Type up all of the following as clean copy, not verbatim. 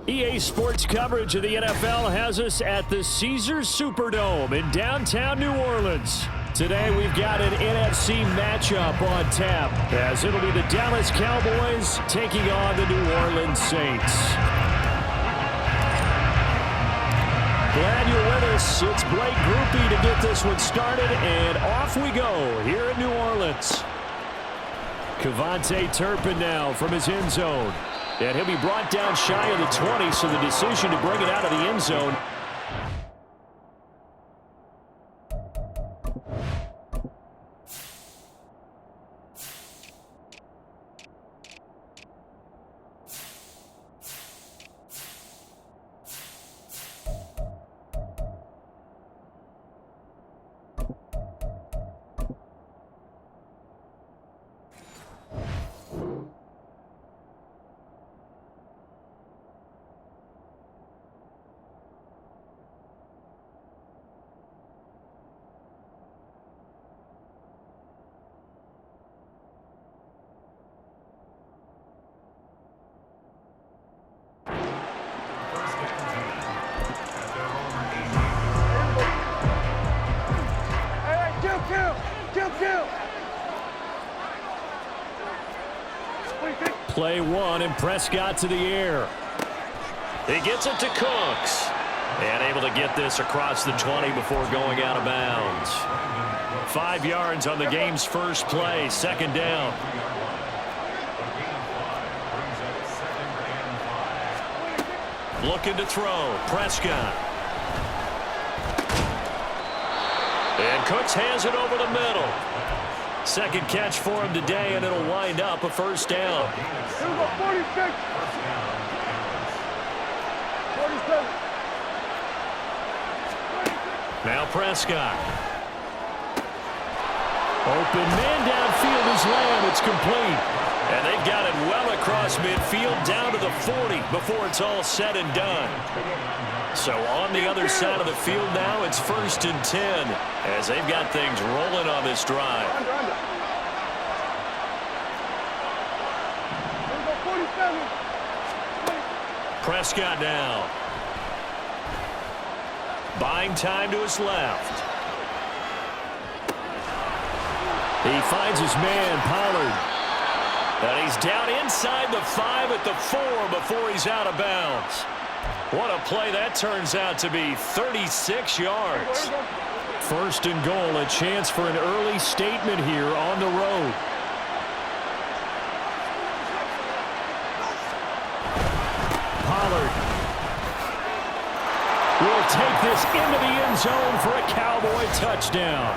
EA Sports coverage of the NFL has us at the Caesars Superdome in downtown New Orleans. Today we've got an NFC matchup on tap, as it'll be the Dallas Cowboys taking on the New Orleans Saints. Glad you're with us. It's Blake Groupie to get this one started, and off we go here in New Orleans. Kevontae Turpin now from his end zone. And he'll be brought down shy of the 20, so the decision to bring it out of the end zone. Play one, and Prescott to the air. He gets it to Cooks. And able to get this across the 20 before going out of bounds. 5 yards on the game's first play, second down. Looking to throw, Prescott. And Cooks hands it over the middle. Second catch for him today, and it'll wind up a first down. 46. Now Prescott. Open man downfield is Lamb. It's complete. And they've got it well across midfield down to the 40 before it's all said and done. So on the other side of the field now, it's 1st and 10 as they've got things rolling on this drive. Prescott now. Buying time to his left. He finds his man, Pollard. And he's down inside the 5 at the 4 before he's out of bounds. What a play that turns out to be, 36 yards. 1st and goal, a chance for an early statement here on the road. Pollard will take this into the end zone for a Cowboy touchdown.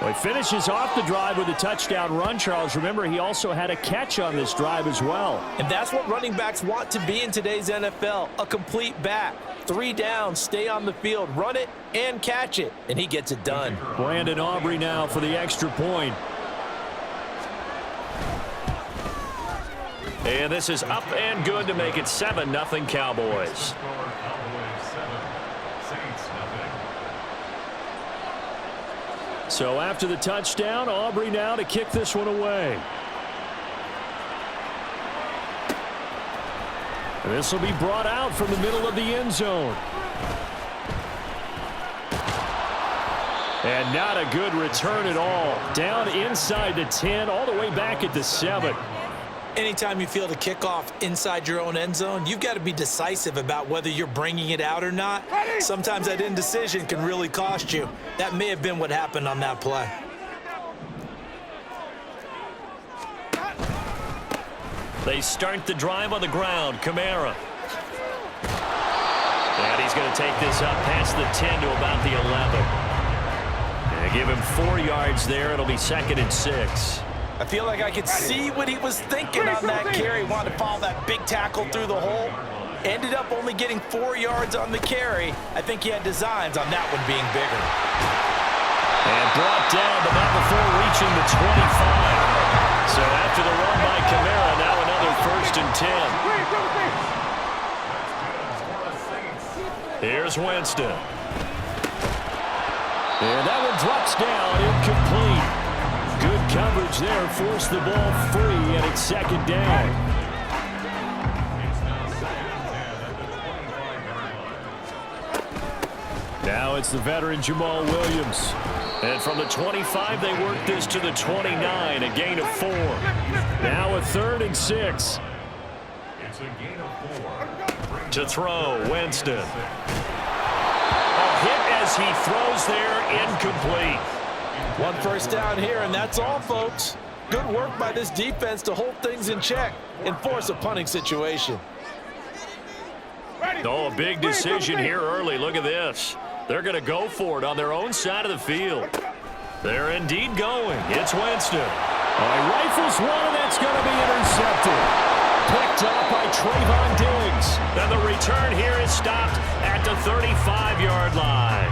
Well, he finishes off the drive with a touchdown run, Charles. Remember, he also had a catch on this drive as well. And that's what running backs want to be in today's NFL, a complete back. 3 down, stay on the field, run it, and catch it. And he gets it done. Brandon Aubrey now for the extra point. And this is up and good to make it 7-0 Cowboys. So after the touchdown, Aubrey now to kick this one away. This will be brought out from the middle of the end zone. And not a good return at all. Down inside the 10, all the way back at the 7. Anytime you field a kickoff inside your own end zone, you've got to be decisive about whether you're bringing it out or not. Sometimes that indecision can really cost you. That may have been what happened on that play. They start the drive on the ground. Kamara. And he's going to take this up past the 10 to about the 11. And give him 4 yards there. It'll be 2nd and 6. I feel like I could see what he was thinking on that carry. Wanted to follow that big tackle through the hole. Ended up only getting 4 yards on the carry. I think he had designs on that one being bigger. And brought down, but not before reaching the 25. So after the run by Kamara, now another 1st and 10. Here's Winston. And that one drops down, incomplete. Good coverage there, forced the ball free, and it's 2nd down. it's the veteran Jamal Williams. And from the 25, they work this to the 29, a gain of 4. Now a 3rd and 6. It's a gain of 4. To throw, Winston. A hit as he throws there, incomplete. 1 first down here, and that's all, folks. Good work by this defense to hold things in check and force a punting situation. Oh, a big decision here early. Look at this. They're going to go for it on their own side of the field. They're indeed going. It's Winston. He rifles one, and that's going to be intercepted. Picked up by Trayvon Diggs. And the return here is stopped at the 35-yard line.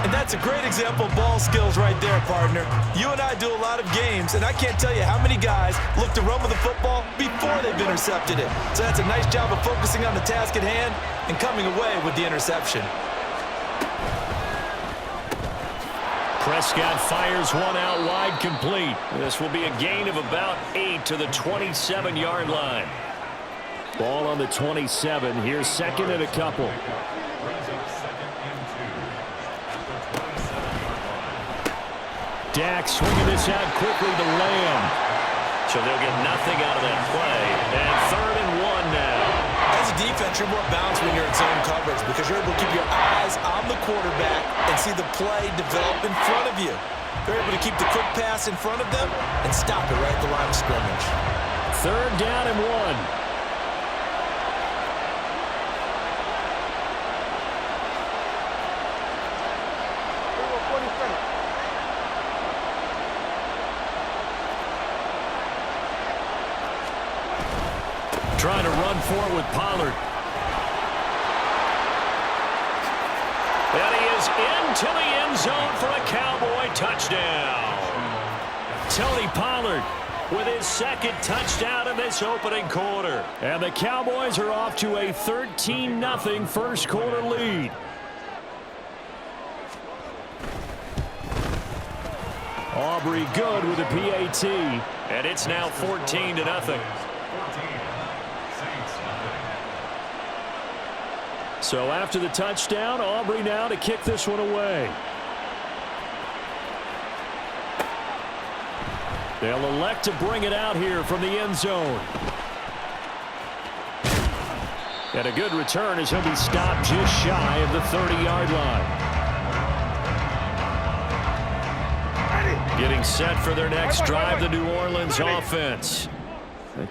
And that's a great example of ball skills right there, partner. You and I do a lot of games, and I can't tell you how many guys look to run with the football before they've intercepted it. So that's a nice job of focusing on the task at hand and coming away with the interception. Prescott fires one out wide, complete. This will be a gain of about 8 to the 27-yard line. Ball on the 27. Here's 2nd and a couple. Dak swinging this out quickly to Lamb. So they'll get nothing out of that play. And 3rd and 1 now. As a defense, you're more balanced when you're in zone coverage because you're able to keep your eyes on the quarterback and see the play develop in front of you. They're able to keep the quick pass in front of them and stop it right at the line of scrimmage. 3rd down and 1. Trying to run for it with Pollard. And he is into the end zone for a Cowboy touchdown. Tony Pollard with his 2nd touchdown in this opening quarter. And the Cowboys are off to a 13-0 first quarter lead. Aubrey good with a PAT. And it's now 14-0. So after the touchdown, Aubrey now to kick this one away. They'll elect to bring it out here from the end zone. And a good return as he'll be stopped just shy of the 30-yard line. Getting set for their next drive, the New Orleans offense.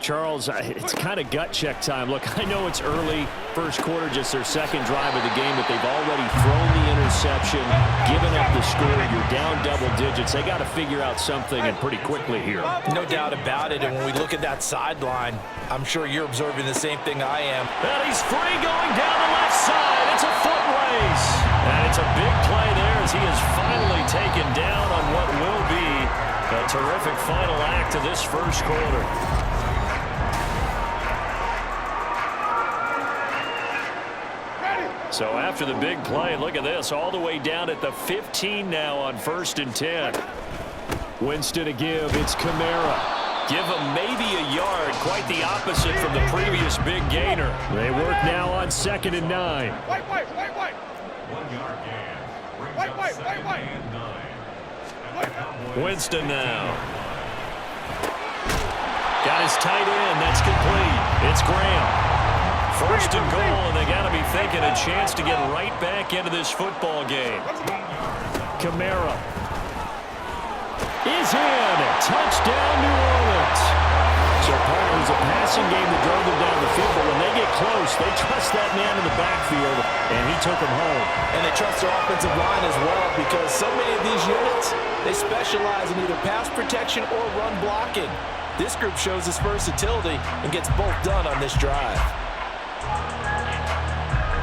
Charles, it's kind of gut check time. Look, I know it's early, first quarter, just their 2nd drive of the game, but they've already thrown the interception, given up the score. You're down double digits. They got to figure out something, and pretty quickly here. No doubt about it, and when we look at that sideline, I'm sure you're observing the same thing I am. And he's free going down the left side. It's a foot race. And it's a big play there as he is finally taken down on what will be a terrific final act of this first quarter. So after the big play, look at this, all the way down at the 15 now on 1st and 10. Winston to give, it's Kamara. Give him maybe a yard, quite the opposite from the previous big gainer. They work now on 2nd and 9. White. 1 yard gain. White. And 9. Winston now. Got his tight end, that's complete. It's Graham. 1st and goal, and they got to be thinking a chance to get right back into this football game. Kamara is in. Touchdown, New Orleans. So part of a passing game that drove them down the field, but when they get close, they trust that man in the backfield, and he took them home. And they trust their offensive line as well because so many of these units, they specialize in either pass protection or run blocking. This group shows its versatility and gets both done on this drive.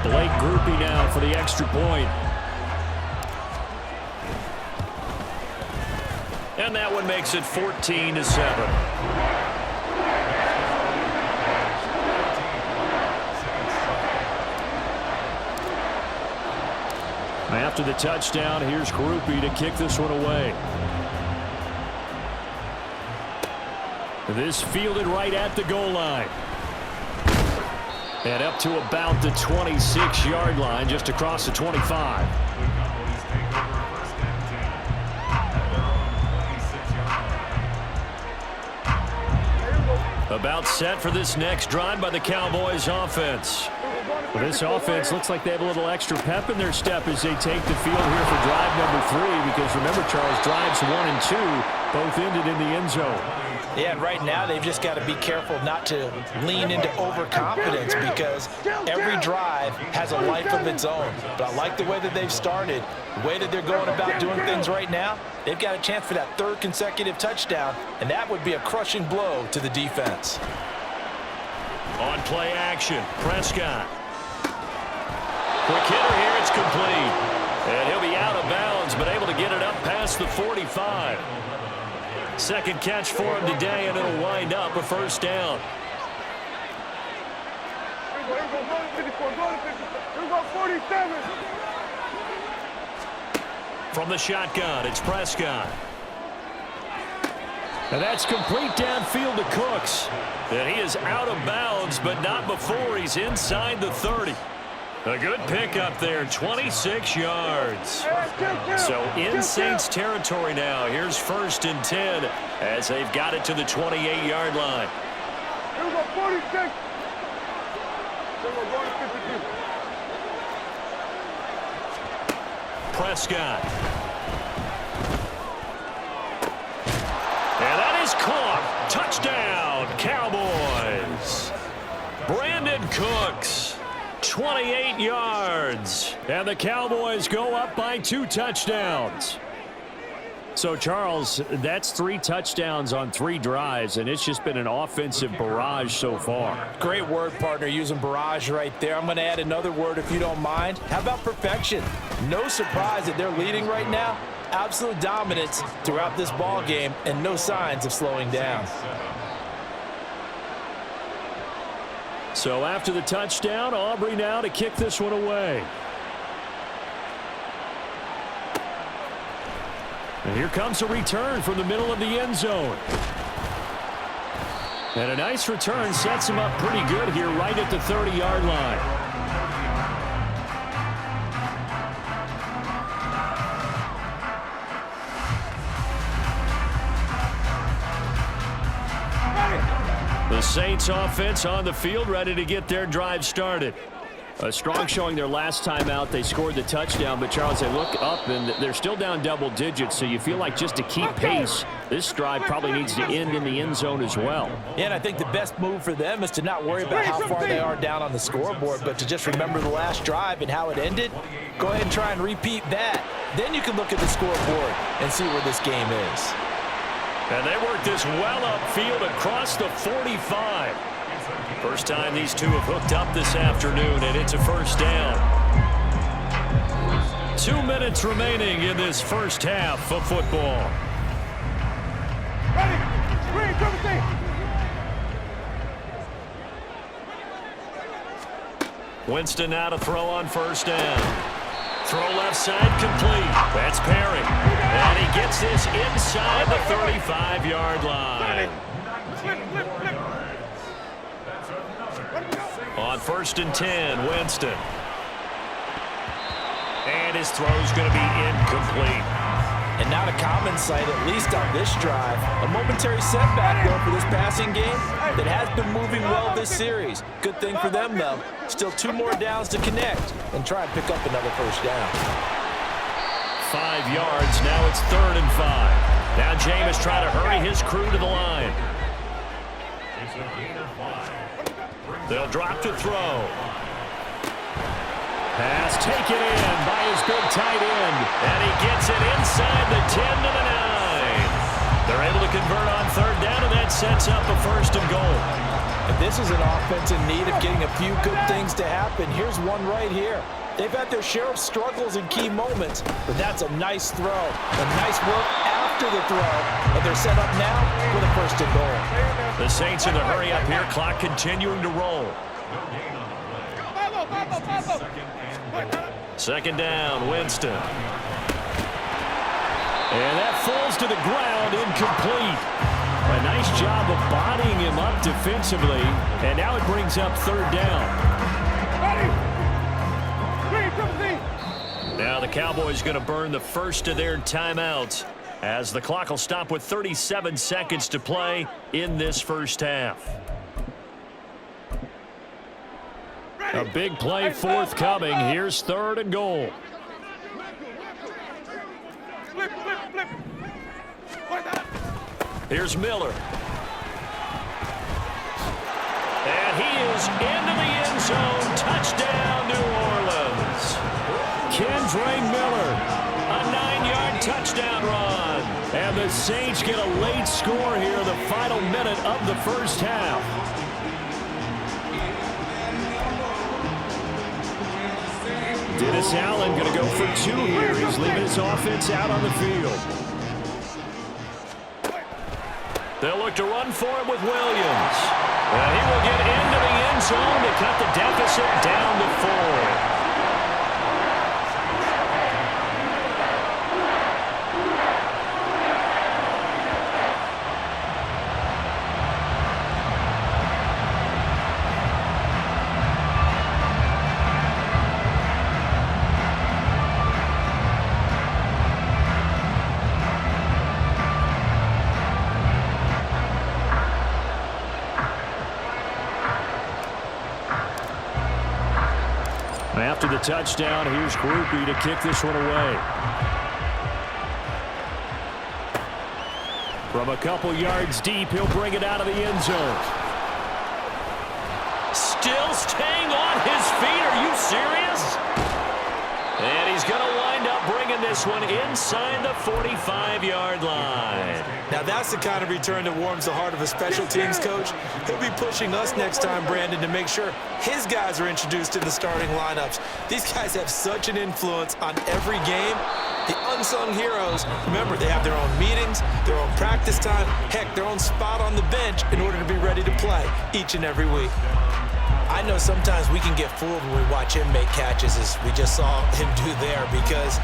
Blake Groupie now for the extra point. And that one makes it 14-7. After the touchdown, here's Groupie to kick this one away. This fielded right at the goal line. And up to about the 26-yard line, just across the 25. About set for this next drive by the Cowboys offense. Well, this offense looks like they have a little extra pep in their step as they take the field here for drive number 3, because remember, Charles, drives 1 and 2 both ended in the end zone. Yeah, and right now they've just got to be careful not to lean into overconfidence, because every drive has a life of its own. But I like the way that they've started, the way that they're going about doing things right now. They've got a chance for that 3rd consecutive touchdown, and that would be a crushing blow to the defense. On play action, Prescott. Quick hitter here, it's complete. And he'll be out of bounds, but able to get it up past the 45. Second catch for him today, and it'll wind up a first down. From the shotgun, it's Prescott. And that's complete downfield to Cooks. And he is out of bounds, but not before he's inside the 30. A good pickup there, 26 yards. So in Saints territory now. Here's 1st and 10 as they've got it to the 28-yard line. Prescott. And that is caught. Touchdown, Cowboys. Brandon Cooks. 28 yards. And the Cowboys go up by 2 touchdowns. So, Charles, that's 3 touchdowns on 3 drives, and it's just been an offensive barrage so far. Great word, partner, using barrage right there. I'm going to add another word if you don't mind. How about perfection? No surprise that they're leading right now. Absolute dominance throughout this ball game, and no signs of slowing down. So after the touchdown, Aubrey now to kick this one away. And here comes a return from the middle of the end zone. And a nice return sets him up pretty good here right at the 30-yard line. The Saints offense on the field, ready to get their drive started. A strong showing their last time out. They scored the touchdown, but Charles, they look up and they're still down double digits, so you feel like just to keep pace, this drive probably needs to end in the end zone as well. Yeah, and I think the best move for them is to not worry about how far they are down on the scoreboard, but to just remember the last drive and how it ended. Go ahead and try and repeat that. Then you can look at the scoreboard and see where this game is. And they work this well upfield across the 45. First time these two have hooked up this afternoon, and it's a first down. 2 minutes remaining in this first half of football. Winston now to throw on first down. Throw left side complete. That's Perry. And he gets this inside the 35-yard line. On 1st and 10, Winston. And his throw's going to be incomplete. And not a common sight, at least on this drive. A momentary setback, though, for this passing game that has been moving well this series. Good thing for them, though. Still 2 more downs to connect and try and pick up another first down. 5 yards. Now it's 3rd and 5. Now Jameis trying to hurry his crew to the line. They'll drop to throw. Pass taken in by his big tight end. And he gets it inside the 10 to the 9. They're able to convert on 3rd down, and that sets up a 1st and goal. And this is an offense in need of getting a few good things to happen. Here's one right here. They've had their share of struggles in key moments, but that's a nice throw. A nice work after the throw. And they're set up now with a 1st and goal. The Saints in the hurry up here. Clock continuing to roll. 2nd down, Winston. And that falls to the ground, incomplete. A nice job of bodying him up defensively. And now it brings up 3rd down. Now the Cowboys going to burn the first of their timeouts as the clock will stop with 37 seconds to play in this first half. A big play forthcoming. Here's 3rd and goal. Here's Miller. And he is into the end zone. Touchdown, New Orleans. Kendre Miller, a 9-yard touchdown run. And the Saints get a late score here in the final minute of the first half. Dennis Allen going to go for 2 here. He's leaving his offense out on the field. They'll look to run for it with Williams. And he will get into the end zone to cut the deficit down to 4. After the touchdown, here's Groupie to kick this one away. From a couple yards deep, he'll bring it out of the end zone. Still staying on his feet. Are you serious? And he's going to wind up bringing this one inside the 45-yard line. Now that's the kind of return that warms the heart of a special teams coach. He'll be pushing us next time, Brandon, to make sure his guys are introduced to the starting lineups. These guys have such an influence on every game. The unsung heroes, remember, they have their own meetings, their own practice time, heck, their own spot on the bench in order to be ready to play each and every week. I know sometimes we can get fooled when we watch him make catches, as we just saw him do there, because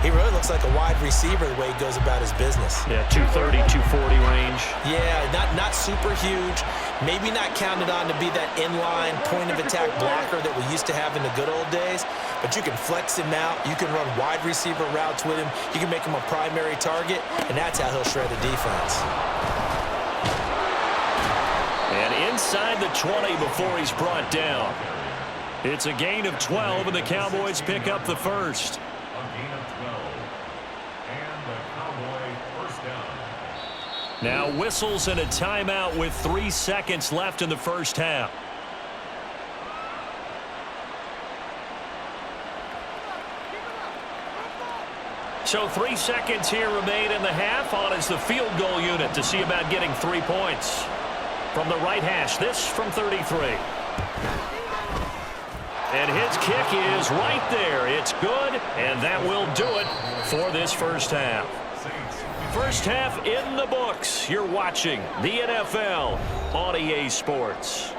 he really looks like a wide receiver the way he goes about his business. Yeah, 230, 240 range. Yeah, not super huge. Maybe not counted on to be that inline point-of-attack blocker that we used to have in the good old days, but you can flex him out. You can run wide receiver routes with him. You can make him a primary target, and that's how he'll shred a defense. And inside the 20 before he's brought down. It's a gain of 12, and the Cowboys pick up the first. A gain of 12. And the Cowboy first down. Now whistles and a timeout with 3 seconds left in the first half. So 3 seconds here remain in the half. On is the field goal unit to see about getting 3 points. From the right hash, this from 33. And his kick is right there. It's good, and that will do it for this first half. First half in the books. You're watching the NFL on EA Sports.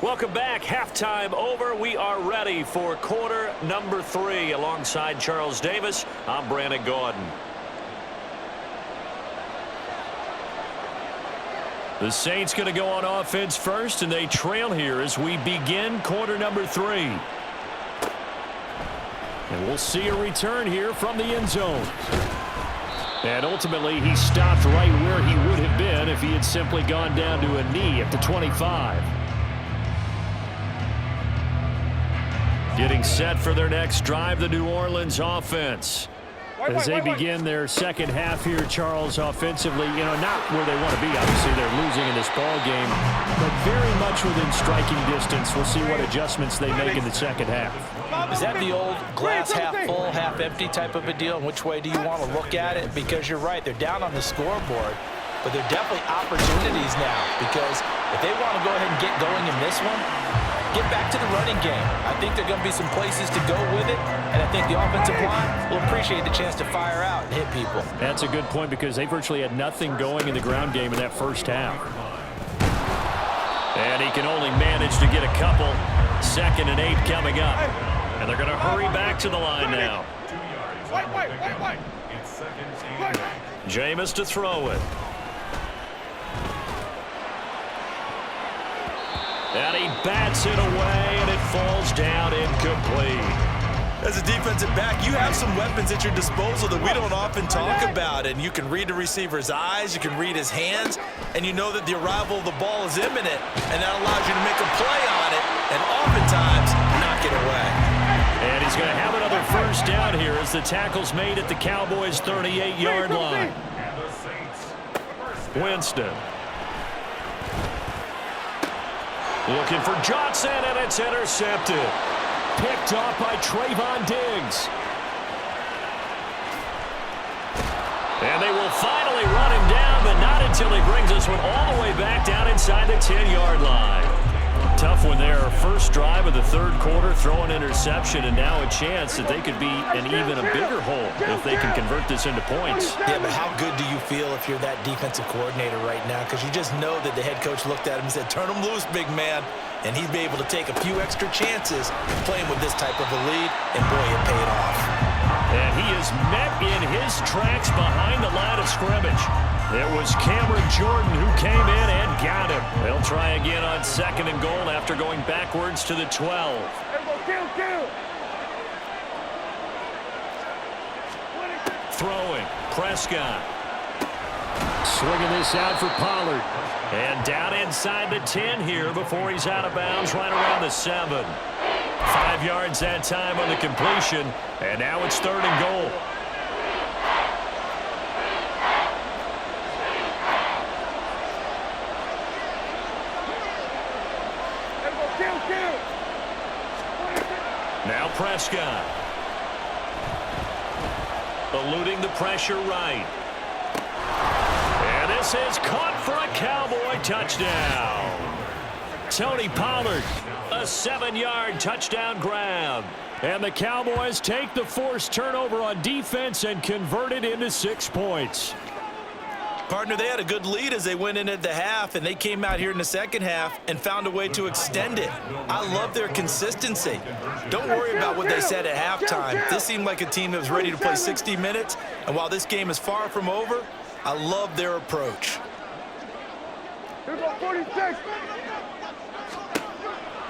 Welcome back. Halftime over. We are ready for quarter number 3. Alongside Charles Davis, I'm Brandon Gordon. The Saints going to go on offense first, and they trail here as we begin quarter number 3. And we'll see a return here from the end zone. And ultimately, he stopped right where he would have been if he had simply gone down to a knee at the 25. Getting set for their next drive, the New Orleans offense. As they begin their second half here, Charles, offensively, not where they want to be. Obviously, they're losing in this ball game, but very much within striking distance. We'll see what adjustments they make in the second half. Is that the old glass half full, half empty type of a deal? And which way do you want to look at it? Because you're right, they're down on the scoreboard, but they're definitely opportunities now, because if they want to go ahead and get going in this one, get back to the running game. I think there are going to be some places to go with it, and I think the offensive line will appreciate the chance to fire out and hit people. That's a good point, because they virtually had nothing going in the ground game in that first half. And he can only manage to get a couple. 2nd and 8 coming up. And they're going to hurry back to the line now. 2 yards. It's second and 8. Jameis to throw it. And he bats it away, and it falls down incomplete. As a defensive back, you have some weapons at your disposal that we don't often talk about, and you can read the receiver's eyes, you can read his hands, and you know that the arrival of the ball is imminent, and that allows you to make a play on it, and oftentimes knock it away. And he's going to have another first down here as the tackle's made at the Cowboys' 38-yard line. And the Saints. Winston. Looking for Johnson, and it's intercepted. Picked off by Trayvon Diggs. And they will finally run him down, but not until he brings this one all the way back down inside the 10-yard line. Tough one there. First drive of the third quarter, throw an interception, and now a chance that they could be in even a bigger hole if they can convert this into points. Yeah, but how good do you feel if you're that defensive coordinator right now? Because you just know that the head coach looked at him and said, turn him loose, big man. And he'd be able to take a few extra chances playing with this type of a lead, and boy, it paid off. And he is met in his tracks behind the line of scrimmage. It was Cameron Jordan who came in and got him. They'll try again on second and goal after going backwards to the 12. Throwing, Prescott. Swinging this out for Pollard. And down inside the 10 here before he's out of bounds right around the 7. 5 yards that time on the completion. And now it's third and goal. Now Prescott. Eluding the pressure right. And this is caught for a Cowboy touchdown. Tony Pollard, a 7-yard touchdown grab. And the Cowboys take the forced turnover on defense and convert it into 6 points. Partner, they had a good lead as they went in at the half, and they came out here in the second half and found a way to extend it. I love their consistency. Don't worry about what they said at halftime. This seemed like a team that was ready to play 60 minutes, and while this game is far from over, I love their approach.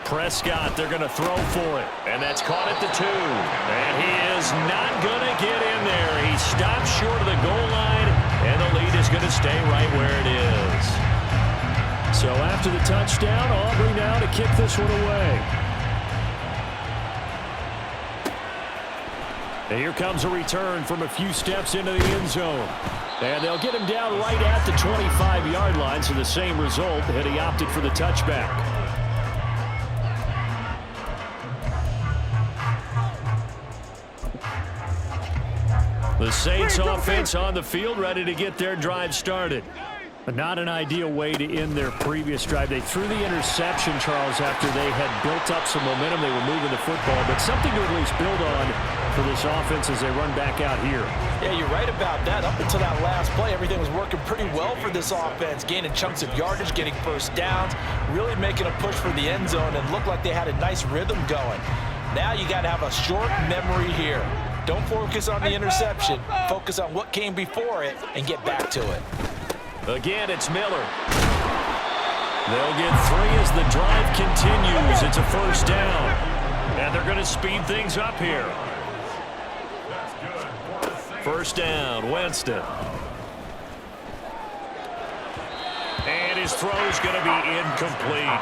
Prescott, they're going to throw for it, and that's caught at the 2. And he is not going to get in there. He stops short of the goal line, and the lead is going to stay right where it is. So after the touchdown, Aubrey now to kick this one away. And here comes a return from a few steps into the end zone. And they'll get him down right at the 25-yard line, so the same result, and he opted for the touchback. The Saints offense on the field, ready to get their drive started. But not an ideal way to end their previous drive. They threw the interception, Charles, after they had built up some momentum. They were moving the football, but something to at least build on for this offense as they run back out here. Yeah, you're right about that. Up until that last play, everything was working pretty well for this offense, gaining chunks of yardage, getting first downs, really making a push for the end zone, and looked like they had a nice rhythm going. Now you got to have a short memory here. Don't focus on the interception. Focus on what came before it and get back to it. Again, it's Miller. They'll get 3 as the drive continues. It's a first down. And they're going to speed things up here. First down, Winston. And his throw's going to be incomplete.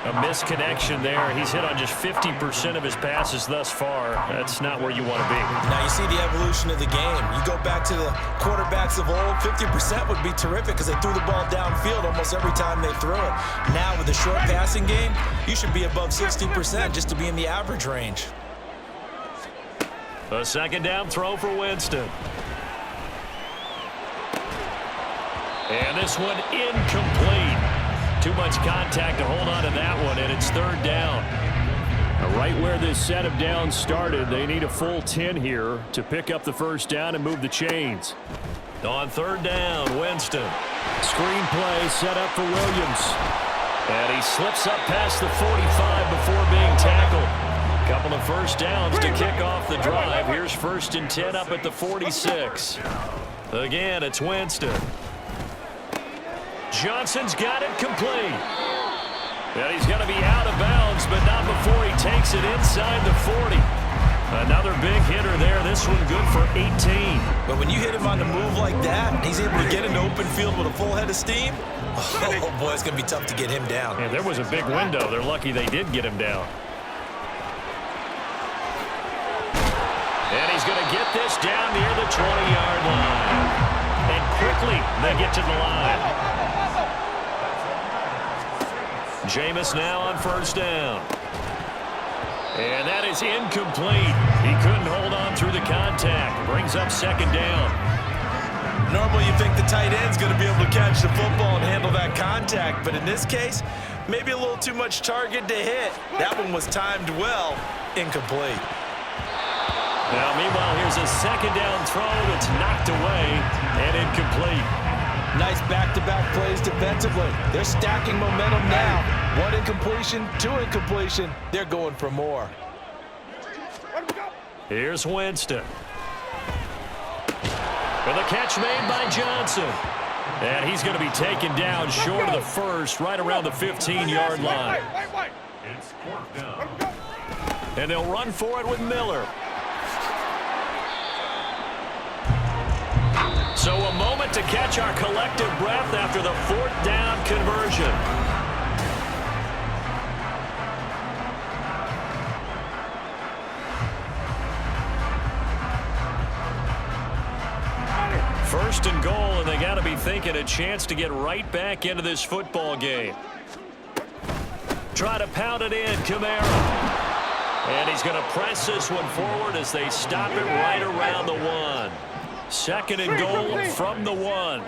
A misconnection there. He's hit on just 50% of his passes thus far. That's not where you want to be. Now you see the evolution of the game. You go back to the quarterbacks of old, 50% would be terrific because they threw the ball downfield almost every time they threw it. Now with the short passing game, you should be above 60% just to be in the average range. A second down throw for Winston. And this one incomplete. Too much contact to hold on to that one, and it's third down. Right where this set of downs started, they need a full 10 here to pick up the first down and move the chains. On third down, Winston. Screen play set up for Williams. And he slips up past the 45 before being tackled. Couple of first downs to kick off the drive. Here's 1st and 10 up at the 46. Again, it's Winston. Johnson's got it complete. And he's going to be out of bounds, but not before he takes it inside the 40. Another big hitter there. This one good for 18. But when you hit him on the move like that, and he's able to get into open field with a full head of steam, oh boy, it's going to be tough to get him down. Yeah, there was a big window. They're lucky they did get him down. And he's going to get this down near the 20-yard line. And quickly they get to the line. Jameis now on 1st down. And that is incomplete. He couldn't hold on through the contact. Brings up 2nd down. Normally you think the tight end's going to be able to catch the football and handle that contact, but in this case, maybe a little too much target to hit. That one was timed well, incomplete. Now, meanwhile, here's a 2nd down throw that's knocked away and incomplete. Nice back-to-back plays defensively. They're stacking momentum now. 1 incompletion, 2 incompletion. They're going for more. Here's Winston. And the catch made by Johnson. And he's going to be taken down short of the first, right around the 15-yard line. It's 4th down. And they'll run for it with Miller. So a moment to catch our collective breath after the 4th down conversion. First and goal, and they got to be thinking a chance to get right back into this football game. Try to pound it in, Kamara. And he's going to press this one forward as they stop it right around the 1. 2nd and goal from the 1.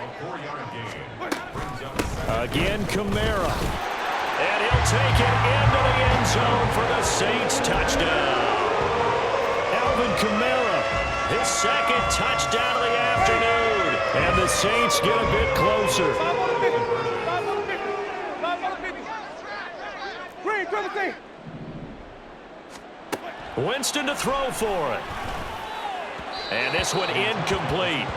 Again, Kamara. And he'll take it into the end zone for the Saints touchdown. Alvin Kamara, his 2nd touchdown of the afternoon. And the Saints get a bit closer. Winston to throw for it. And this one incomplete.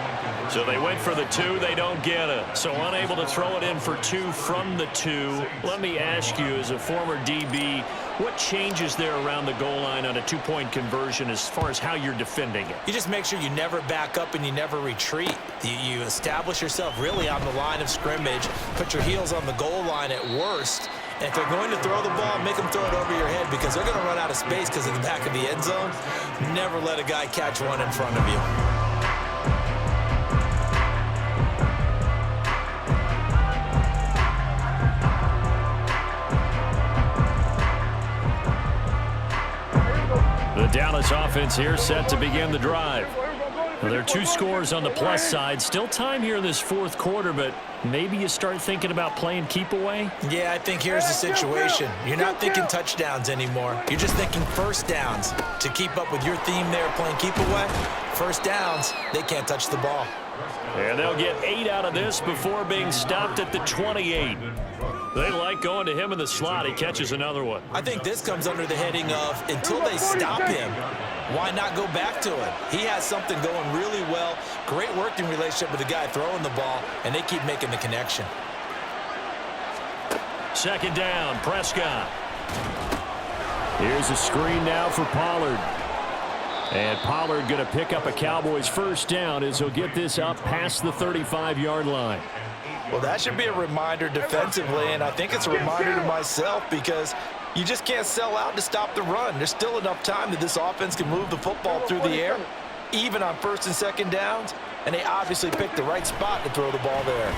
So they went for the 2. They don't get it. So unable to throw it in for 2 from the 2. Let me ask you, as a former DB, what changes there around the goal line on a 2-point conversion as far as how you're defending it? You just make sure you never back up and you never retreat. You establish yourself really on the line of scrimmage, put your heels on the goal line at worst, and if they're going to throw the ball, make them throw it over your head because they're going to run out of space because of the back of the end zone. Never let a guy catch one in front of you. The Dallas offense here set to begin the drive. Well, there are 2 scores on the plus side. Still time here in this 4th quarter, but maybe you start thinking about playing keep away? Yeah, I think here's the situation. You're not thinking touchdowns anymore. You're just thinking first downs. To keep up with your theme there, playing keep away, first downs, they can't touch the ball. And they'll get 8 out of this before being stopped at the 28. They like going to him in the slot. He catches another one. I think this comes under the heading of until they stop him, why not go back to him? He has something going really well. Great working relationship with the guy throwing the ball, and they keep making the connection. 2nd down, Prescott. Here's a screen now for Pollard. And Pollard going to pick up a Cowboys first down as he'll get this up past the 35-yard line. Well, that should be a reminder defensively, and I think it's a reminder to myself because you just can't sell out to stop the run. There's still enough time that this offense can move the football through the air, even on 1st and 2nd downs, and they obviously picked the right spot to throw the ball there.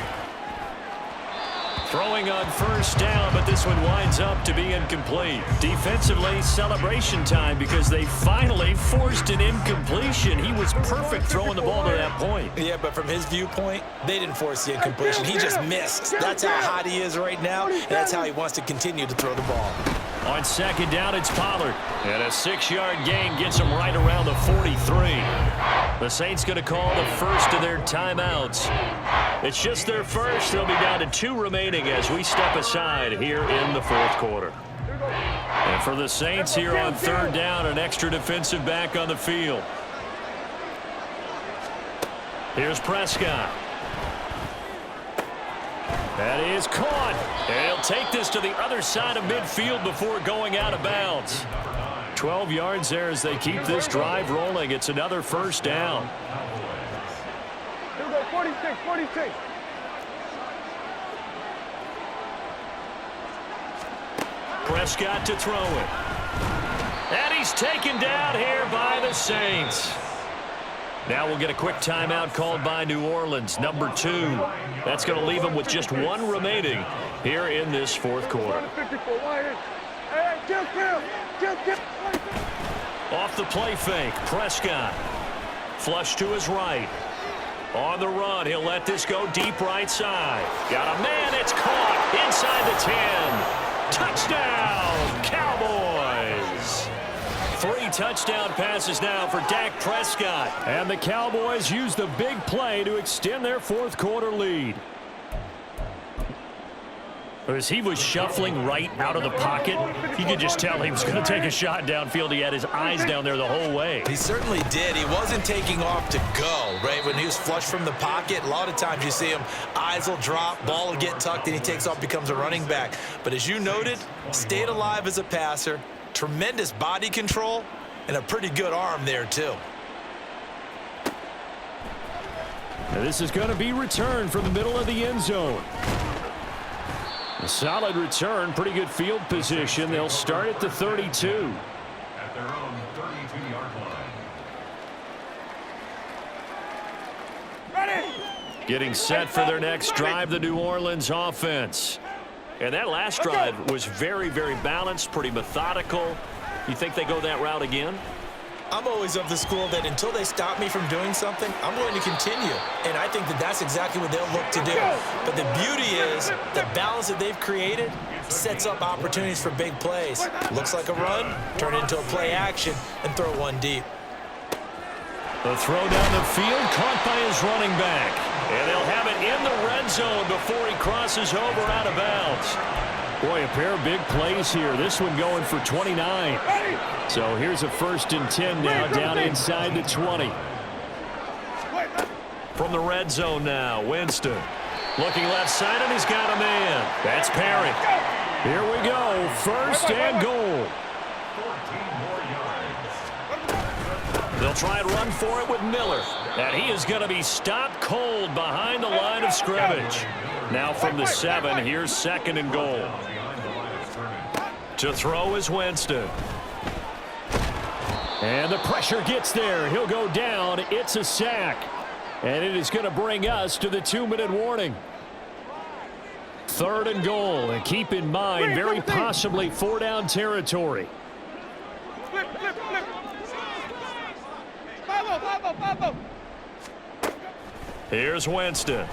Throwing on first down, but this one winds up to be incomplete. Defensively, celebration time because they finally forced an incompletion. He was perfect throwing the ball to that point. Yeah, but from his viewpoint, they didn't force the incompletion. He just missed. That's how hot he is right now, and that's how he wants to continue to throw the ball. On 2nd down, it's Pollard. And a 6-yard gain gets him right around the 43. The Saints going to call the first of their timeouts. It's just their first. They'll be down to 2 remaining as we step aside here in the 4th quarter. And for the Saints here on third down, an extra defensive back on the field. Here's Prescott. That is caught. And he'll take this to the other side of midfield before going out of bounds. 12 yards there as they keep this drive rolling. It's another first down. Here we go, 46, 46. Prescott to throw it. And he's taken down here by the Saints. Now we'll get a quick timeout called by New Orleans, number 2. That's going to leave them with just one remaining here in this fourth quarter. Off the play fake, Prescott. Flush to his right. On the run, he'll let this go deep right side. Got a man, it's caught inside the 10. Touchdown, Cowboys! 3 touchdown passes now for Dak Prescott. And the Cowboys use the big play to extend their fourth quarter lead. As he was shuffling right out of the pocket, you could just tell he was going to take a shot downfield. He had his eyes down there the whole way. He certainly did. He wasn't taking off to go, right? When he was flush from the pocket, a lot of times you see him, eyes will drop, ball will get tucked, and he takes off, becomes a running back. But as you noted, stayed alive as a passer, tremendous body control, and a pretty good arm there, too. Now this is going to be returned from the middle of the end zone. A solid return, pretty good field position. They'll start at the 32. At their own 32-yard line. Ready! Getting set for their next drive, the New Orleans offense. And that last drive was very, very balanced, pretty methodical. You think they go that route again? I'm always of the school that until they stop me from doing something, I'm going to continue. And I think that that's exactly what they'll look to do. But the beauty is the balance that they've created sets up opportunities for big plays. Looks like a run, turn it into a play action, and throw one deep. The throw down the field caught by his running back. And they'll have it in the red zone before he crosses over out of bounds. Boy, a pair of big plays here. This one going for 29. So here's a 1st and 10 now, down inside the 20. From the red zone now, Winston. Looking left side, and he's got a man. That's Perry. Here we go, 1st and goal. 14 more yards. They'll try and run for it with Miller. And he is going to be stopped cold behind the line of scrimmage. Now from the 7, here's 2nd and goal. To throw is Winston. And the pressure gets there. He'll go down. It's a sack. And it is going to bring us to the 2-minute warning. 3rd and goal. And keep in mind, very possibly 4-down territory. Flip, flip, flip. 5-0, 5-0, 5-0. Here's Winston.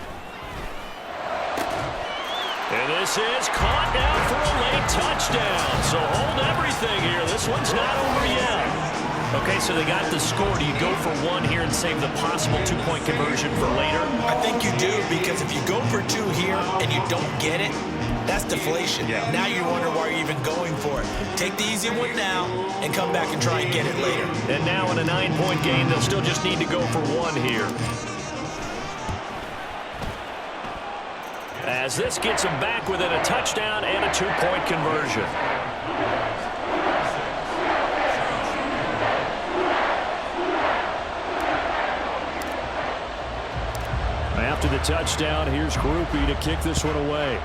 And this is caught down for a late touchdown. So hold everything here. This one's not over yet. Okay, so they got the score. Do you go for one here and save the possible 2-point conversion for later? I think you do, because if you go for 2 here and you don't get it, that's deflation. Yeah. Now you wonder why you're even going for it. Take the easy one now and come back and try and get it later. And now in a 9-point game, they'll still just need to go for 1 here. As this gets them back within a touchdown and a 2-point conversion. After the touchdown, here's Groupie to kick this one away.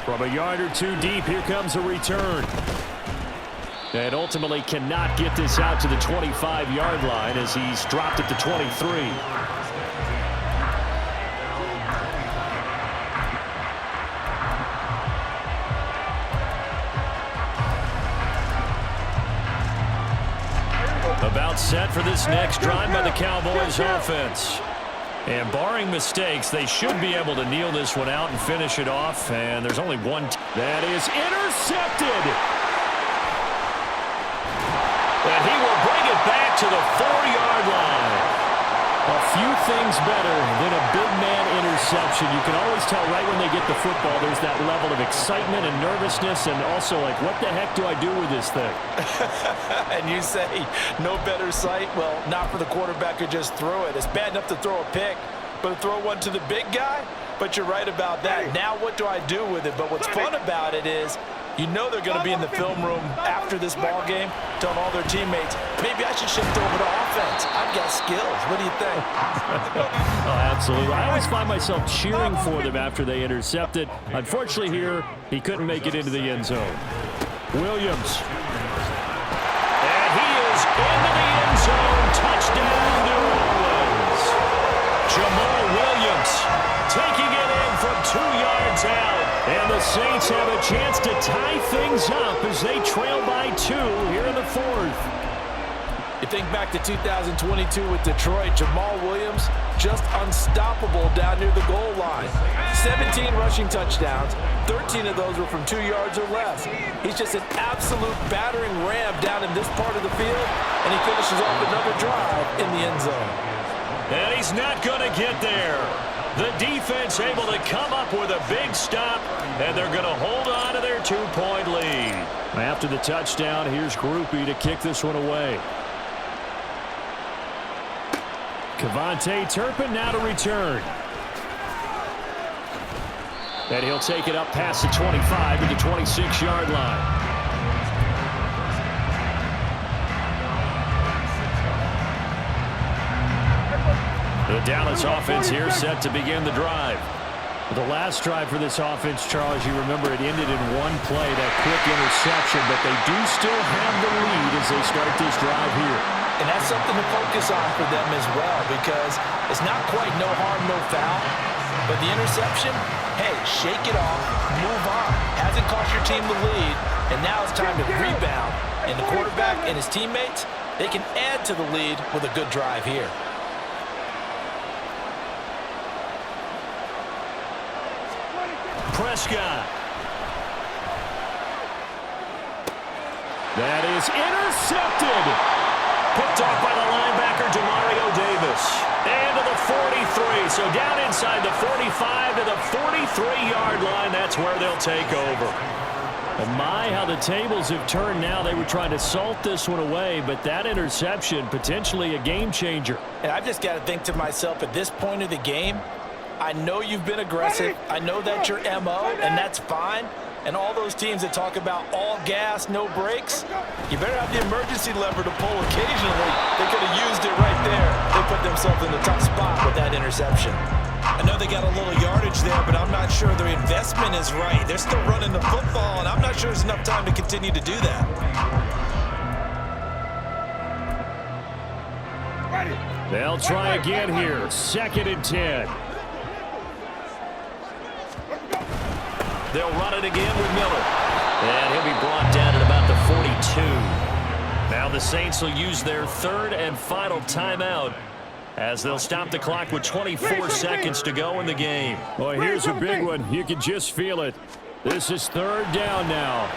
From a yard or 2 deep, here comes a return. And ultimately cannot get this out to the 25-yard line as he's dropped at the 23. About set for this next drive by the Cowboys offense. And barring mistakes, they should be able to kneel this one out and finish it off. And there's only one. That is intercepted. And he will bring it back to the 4-yard line. A few things better than a big man interception. You can always tell right when they get the football, there's that level of excitement and nervousness, and also like, what the heck do I do with this thing? And you say, no better sight? Well, not for the quarterback who just threw it. It's bad enough to throw a pick, but to throw one to the big guy? But you're right about that. Now what do I do with it? But what's fun about it is, you know they're going to be in the film room after this ball game telling all their teammates, maybe I should shift over to offense. I've got skills. What do you think? Oh, absolutely. I always find myself cheering for them after they intercept it. Unfortunately here, he couldn't make it into the end zone. Williams. And he is into the end zone. Touchdown, New Orleans. Jamal Williams taking it in from 2 yards out. And the Saints have a chance to tie things up as they trail by 2 here in the 4th. You think back to 2022 with Detroit, Jamal Williams just unstoppable down near the goal line. 17 rushing touchdowns, 13 of those were from 2 yards or less. He's just an absolute battering ram down in this part of the field, and he finishes off another drive in the end zone. And he's not going to get there. The defense able to come up with a big stop, and they're going to hold on to their 2-point lead. After the touchdown, here's Groupie to kick this one away. Kevontae Turpin now to return. And he'll take it up past the 25 to the 26-yard line. The Dallas offense here set to begin the drive. The last drive for this offense, Charles, you remember it ended in one play, that quick interception, but they do still have the lead as they start this drive here. And that's something to focus on for them as well, because it's not quite no harm, no foul, but the interception, hey, shake it off, move on. Hasn't cost your team the lead, and now it's time to rebound. And the quarterback and his teammates, they can add to the lead with a good drive here. Prescott. That is intercepted. Picked off by the linebacker, Demario Davis. And to the 43. So down inside the 45 to the 43-yard line. That's where they'll take over. And my, how the tables have turned now. They were trying to salt this one away, but that interception, potentially a game changer. And I've just got to think to myself, at this point of the game, I know you've been aggressive. I know that's your MO, and that's fine. And all those teams that talk about all gas, no brakes, you better have the emergency lever to pull occasionally. They could have used it right there. They put themselves in a tough spot with that interception. I know they got a little yardage there, but I'm not sure their investment is right. They're still running the football, and I'm not sure there's enough time to continue to do that. They'll try again here. 2nd and 10. They'll run it again with Miller. And he'll be brought down at about the 42. Now the Saints will use their 3rd and final timeout as they'll stop the clock with 24 seconds to go in the game. Well, here's a big one. You can just feel it. This is 3rd down now.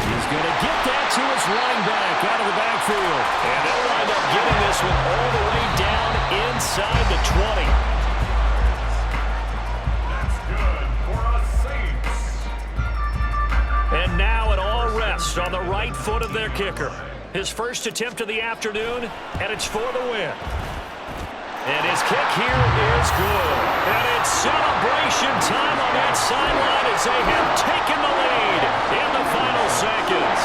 He's going to get that to his running back out of the backfield. And they'll wind up getting this one all the way down inside the 20. And now it all rests on the right foot of their kicker. His first attempt of the afternoon, and it's for the win. And his kick here is good. And it's celebration time on that sideline as they have taken the lead in the final seconds.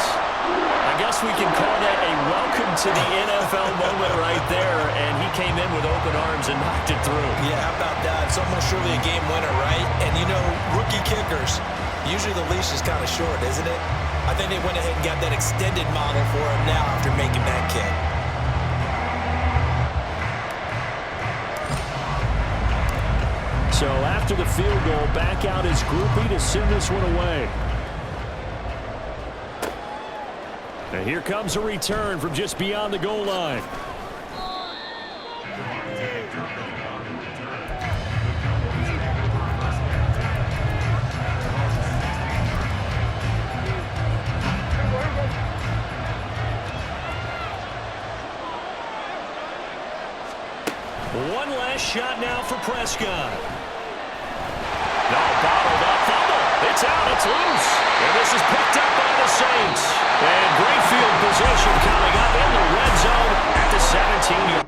I guess we can call that a welcome to the NFL moment right there, and he came in with open arms and knocked it through. Yeah, how about that? It's almost surely a game winner, right? And, you know, rookie kickers, usually the leash is kind of short, isn't it? I think they went ahead and got that extended model for him now after making that kick. So after the field goal, back out is Groupie to send this one away. And here comes a return from just beyond the goal line. last shot now for Prescott. No, bottled up fumble. It's out. It's loose. And this is picked up by the Saints. And great field position coming up in the red zone at the 17-yard